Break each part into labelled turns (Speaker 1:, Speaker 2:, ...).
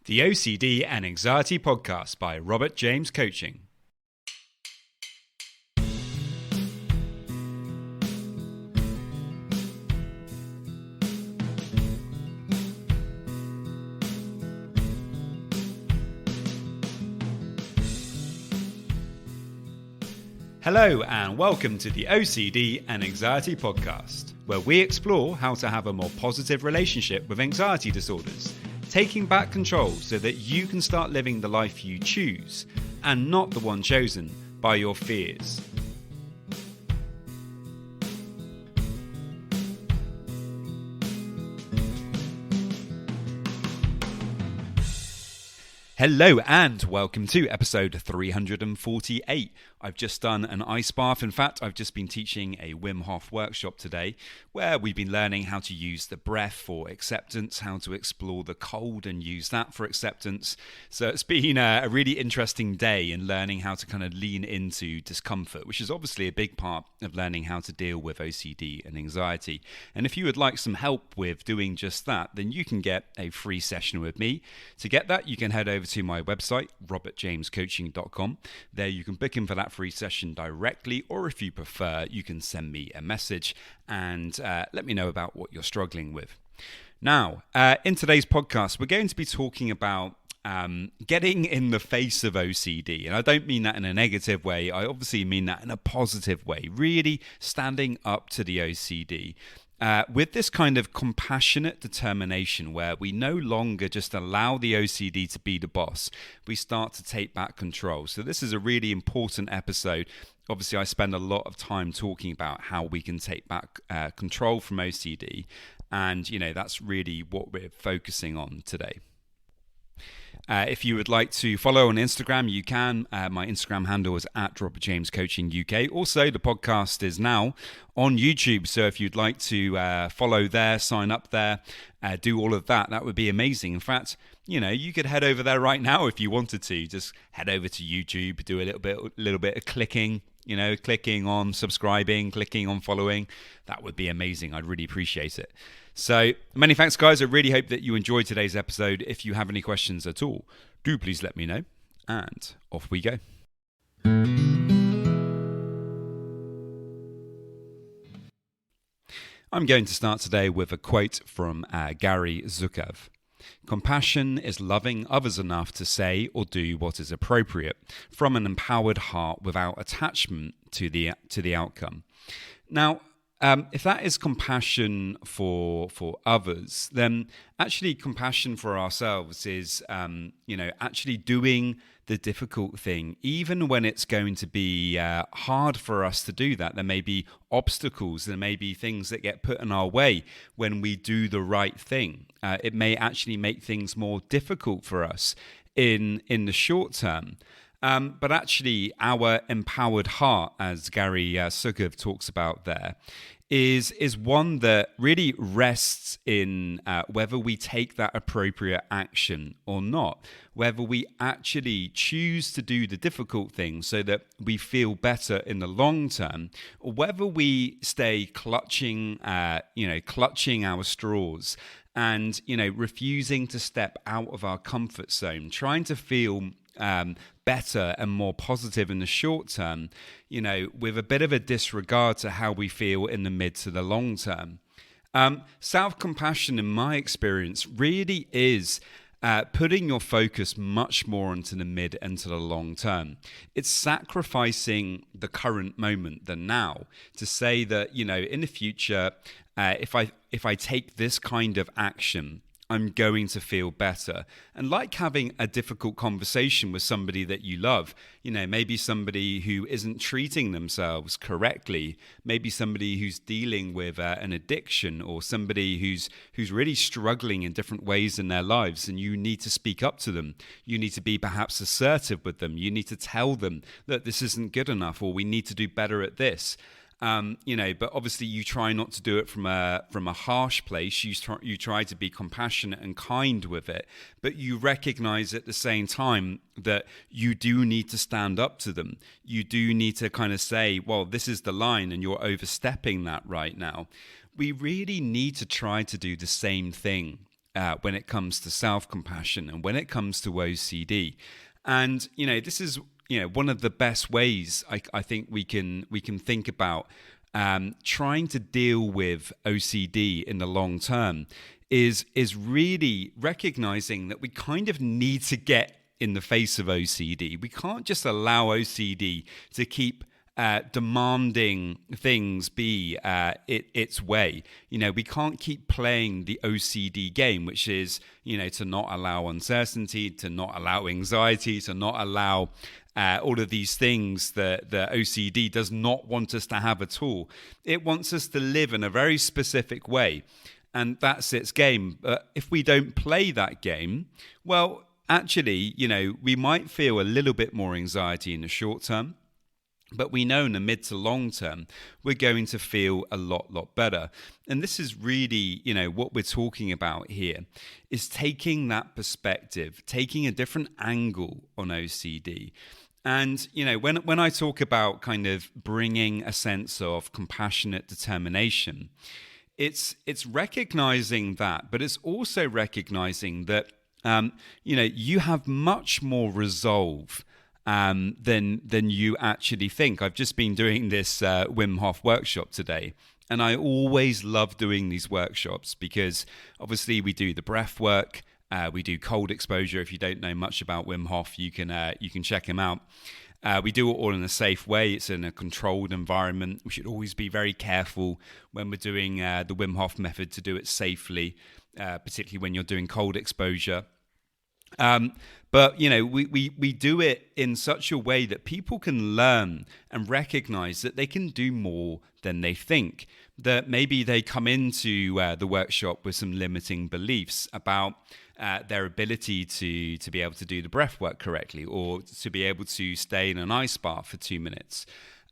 Speaker 1: The OCD and Anxiety Podcast by Robert James Coaching. Hello and welcome to the OCD and Anxiety Podcast, where we explore how to have a more positive relationship with anxiety disorders, taking back control so that you can start living the life you choose and not the one chosen by your fears. Hello and welcome to episode 348. I've just done an ice bath. In fact, I've just been teaching a Wim Hof workshop today where we've been learning how to use the breath for acceptance, how to explore the cold and use that for acceptance. So it's been a really interesting day in learning how to kind of lean into discomfort, which is obviously a big part of learning how to deal with OCD and anxiety. And if you would like some help with doing just that, then you can get a free session with me. To get that, you can head over to my website, robertjamescoaching.com. There you can book in for that free session directly, or if you prefer, you can send me a message and let me know about what you're struggling with. Now, in today's podcast, we're going to be talking about getting in the face of OCD. And I don't mean that in a negative way. I obviously mean that in a positive way, really standing up to the OCD. With this kind of compassionate determination where we no longer just allow the OCD to be the boss, we start to take back control. So this is a really important episode. Obviously, I spend a lot of time talking about how we can take back control from OCD. And, you know, that's really what we're focusing on today. If you would like to follow on Instagram, you can. My Instagram handle is @RobertJamesCoachingUK. Also, the podcast is now on YouTube. So if you'd like to follow there, sign up there, do all of that, that would be amazing. In fact, you know, you could head over there right now if you wanted to. Just head over to YouTube, do a little bit of clicking. You know, clicking on subscribing, clicking on following. That would be amazing. I'd really appreciate it. So many thanks, guys. I really hope that you enjoyed today's episode. If you have any questions at all, do please let me know. And off we go. I'm going to start today with a quote from Gary Zukav. Compassion is loving others enough to say or do what is appropriate from an empowered heart without attachment to the outcome. Now, if that is compassion for others, then actually compassion for ourselves is, actually doing the difficult thing, even when it's going to be hard for us to do that. There may be obstacles, there may be things that get put in our way when we do the right thing. It may actually make things more difficult for us in the short term. But actually, our empowered heart, as Gary Zukav talks about there, is one that really rests in whether we take that appropriate action or not, whether we actually choose to do the difficult thing so that we feel better in the long term, or whether we stay clutching our straws and, refusing to step out of our comfort zone, trying to feel better and more positive in the short term, with a bit of a disregard to how we feel in the mid to the long term. Self-compassion, in my experience, really is putting your focus much more onto the mid and to the long term. It's sacrificing the current, the now, to say that, in the future, if I take this kind of action, I'm going to feel better. And like having a difficult conversation with somebody that you love, maybe somebody who isn't treating themselves correctly, maybe somebody who's dealing with an addiction, or somebody who's really struggling in different ways in their lives, and you need to speak up to them. You need to be perhaps assertive with them. You need to tell them that this isn't good enough, or we need to do better at this. But obviously you try not to do it from a harsh place. You try to be compassionate and kind with it, but you recognize at the same time that you do need to stand up to them. You do need to kind of say, well, this is the line and you're overstepping that right now. We really need to try to do the same thing when it comes to self-compassion and when it comes to OCD. And this is one of the best ways I think we can think about trying to deal with OCD in the long term is really recognizing that we kind of need to get in the face of OCD. We can't just allow OCD to keep demanding things be its way. We can't keep playing the OCD game, which is, to not allow uncertainty, to not allow anxiety, to not allow all of these things that the OCD does not want us to have at all. It wants us to live in a very specific way, and that's its game. But if we don't play that game, well, actually, we might feel a little bit more anxiety in the short term, but we know in the mid to long term, we're going to feel a lot better. And this is really, what we're talking about here is taking that perspective, taking a different angle on OCD. And, when I talk about kind of bringing a sense of compassionate determination, it's recognizing that, but it's also recognizing that, you have much more resolve than you actually think. I've just been doing this Wim Hof workshop today, and I always love doing these workshops because obviously we do the breath work, we do cold exposure. If you don't know much about Wim Hof, you can check him out. We do it all in a safe way. It's in a controlled environment. We should always be very careful when we're doing the Wim Hof method to do it safely, particularly when you're doing cold exposure. But we do it in such a way that people can learn and recognize that they can do more than they think. That maybe they come into the workshop with some limiting beliefs about their ability to be able to do the breath work correctly, or to be able to stay in an ice bath for 2 minutes.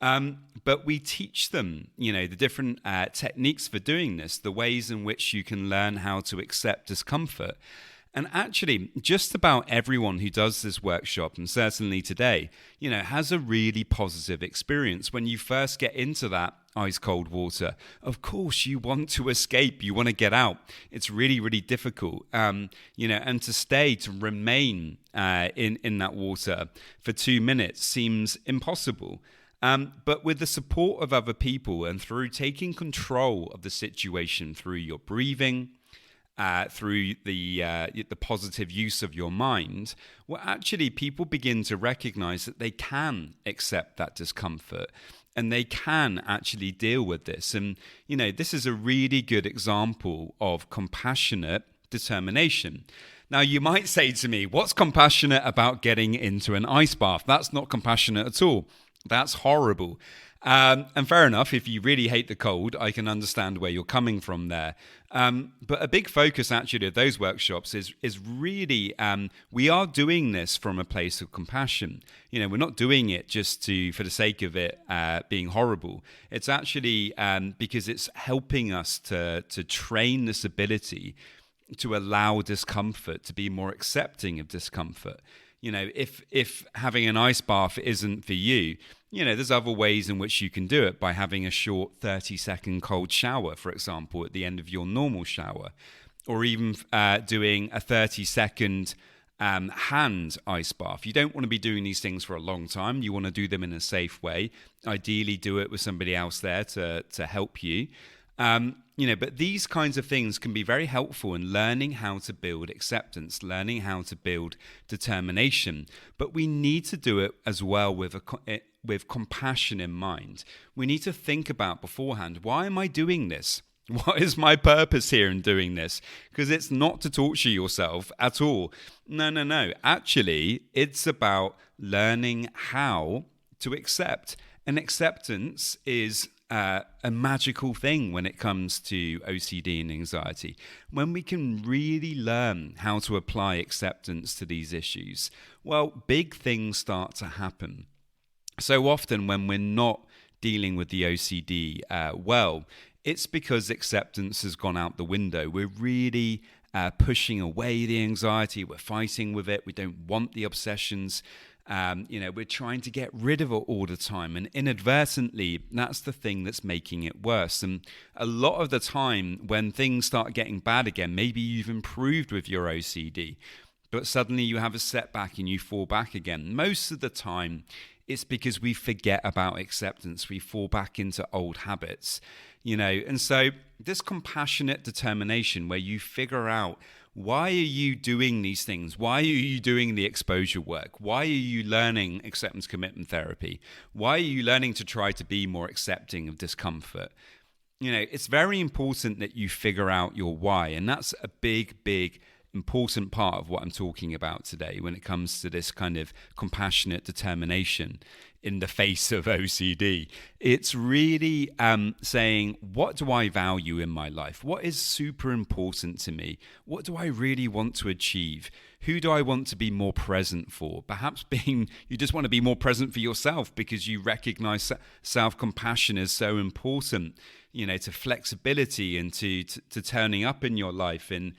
Speaker 1: But we teach them, the different techniques for doing this, the ways in which you can learn how to accept discomfort. And actually, just about everyone who does this workshop, and certainly today, has a really positive experience. When you first get into that ice cold water, of course, you want to escape, you want to get out. It's really, really difficult, and to remain in that water for 2 minutes seems impossible. But with the support of other people and through taking control of the situation through your breathing, through the positive use of your mind, well, actually, people begin to recognize that they can accept that discomfort and they can actually deal with this. And, this is a really good example of compassionate determination. Now, you might say to me, what's compassionate about getting into an ice bath? That's not compassionate at all. That's horrible. And fair enough, if you really hate the cold, I can understand where you're coming from there. But a big focus actually of those workshops is really, we are doing this from a place of compassion. We're not doing it just for the sake of it being horrible. It's actually because it's helping us to train this ability to allow discomfort, to be more accepting of discomfort. If having an ice bath isn't for you, there's other ways in which you can do it by having a short 30-second cold shower, for example, at the end of your normal shower, or even doing a 30-second hand ice bath. You don't want to be doing these things for a long time. You want to do them in a safe way. Ideally, do it with somebody else there to help you. But these kinds of things can be very helpful in learning how to build acceptance, learning how to build determination. But we need to do it as well with compassion in mind. We need to think about beforehand, why am I doing this? What is my purpose here in doing this? Because it's not to torture yourself at all. No. Actually, it's about learning how to accept. And acceptance is a magical thing when it comes to OCD and anxiety. When we can really learn how to apply acceptance to these issues, well, big things start to happen. So often when we're not dealing with the OCD well, it's because acceptance has gone out the window. We're really pushing away the anxiety. We're fighting with it. We don't want the obsessions. We're trying to get rid of it all the time, and inadvertently, that's the thing that's making it worse. And a lot of the time, when things start getting bad again, maybe you've improved with your OCD, but suddenly you have a setback and you fall back again. Most of the time, it's because we forget about acceptance. We fall back into old habits, and so this compassionate determination where you figure out, why are you doing these things? Why are you doing the exposure work? Why are you learning acceptance commitment therapy? Why are you learning to try to be more accepting of discomfort? It's very important that you figure out your why. And that's a big, big, important part of what I'm talking about today when it comes to this kind of compassionate determination in the face of OCD. It's really saying, what do I value in my life? What is super important to me? What do I really want to achieve? Who do I want to be more present for? Perhaps you just want to be more present for yourself because you recognize self-compassion is so important, to flexibility and to turning up in your life and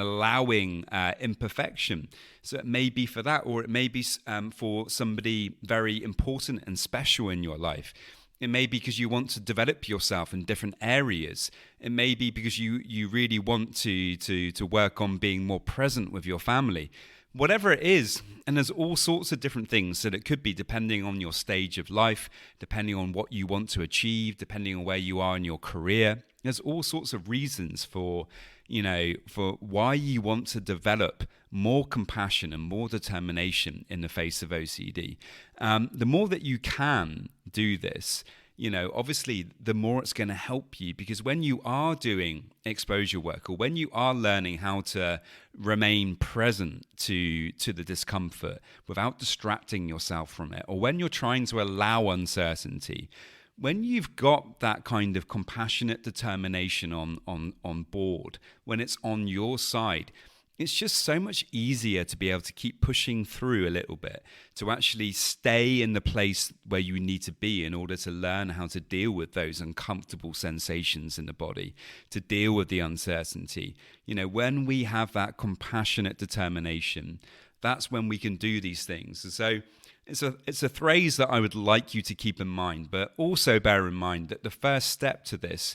Speaker 1: allowing imperfection. So it may be for that, or it may be for somebody very important and special in your life. It may be because you want to develop yourself in different areas. It may be because you really want to work on being more present with your family. Whatever it is, and there's all sorts of different things that it could be depending on your stage of life, depending on what you want to achieve, depending on where you are in your career. There's all sorts of reasons for why you want to develop more compassion and more determination in the face of OCD. The more that you can do this, obviously the more it's going to help you, because when you are doing exposure work, or when you are learning how to remain present to the discomfort without distracting yourself from it, or when you're trying to allow uncertainty, when you've got that kind of compassionate determination on board, when it's on your side, it's just so much easier to be able to keep pushing through a little bit, to actually stay in the place where you need to be in order to learn how to deal with those uncomfortable sensations in the body, to deal with the uncertainty. When we have that compassionate determination, that's when we can do these things. And so it's a phrase that I would like you to keep in mind, but also bear in mind that the first step to this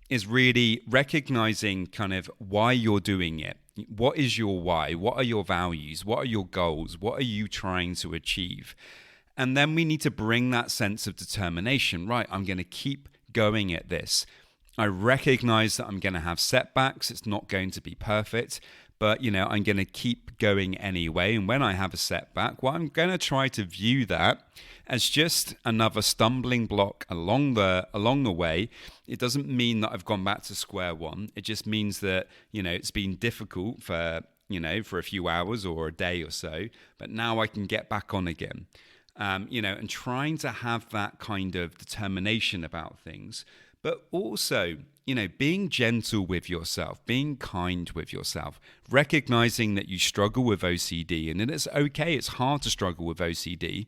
Speaker 1: is really recognizing kind of why you're doing it. What is your why? What are your values? What are your goals? What are you trying to achieve? And then we need to bring that sense of determination. Right, I'm going to keep going at this. I recognize that I'm going to have setbacks. It's not going to be perfect, but I'm going to keep going anyway. And when I have a setback, well, I'm going to try to view that as just another stumbling block along the way. It doesn't mean that I've gone back to square one. It just means that it's been difficult for a few hours or a day or so, but now I can get back on again. And trying to have that kind of determination about things, but also being gentle with yourself, being kind with yourself, recognizing that you struggle with OCD, and that it's okay, it's hard to struggle with OCD,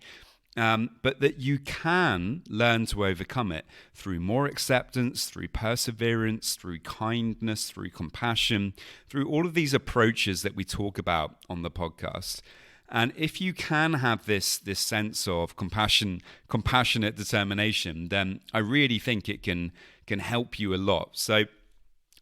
Speaker 1: but that you can learn to overcome it through more acceptance, through perseverance, through kindness, through compassion, through all of these approaches that we talk about on the podcast. And if you can have this sense of compassionate determination, then I really think it can help you a lot. So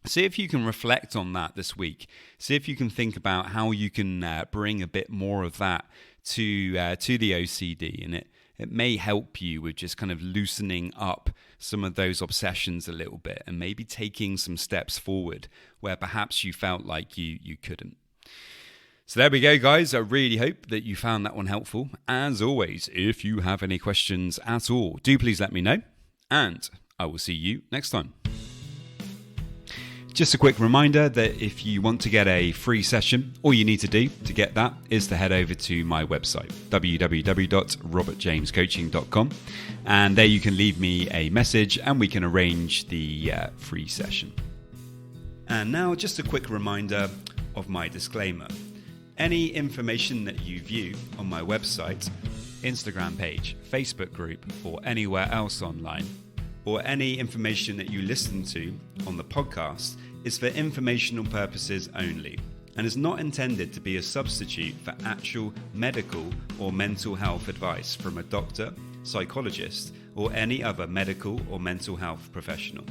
Speaker 1: see if you can reflect on that this week. See if you can think about how you can bring a bit more of that to the OCD, and it may help you with just kind of loosening up some of those obsessions a little bit, and maybe taking some steps forward where perhaps you felt like you couldn't. So there we go, guys. I really hope that you found that one helpful. As always, if you have any questions at all, do please let me know, and I will see you next time. Just a quick reminder that if you want to get a free session, all you need to do to get that is to head over to my website, www.robertjamescoaching.com, and there you can leave me a message and we can arrange the free session. And now just a quick reminder of my disclaimer. Any information that you view on my website, Instagram page, Facebook group, or anywhere else online, or any information that you listen to on the podcast is for informational purposes only and is not intended to be a substitute for actual medical or mental health advice from a doctor, psychologist, or any other medical or mental health professional.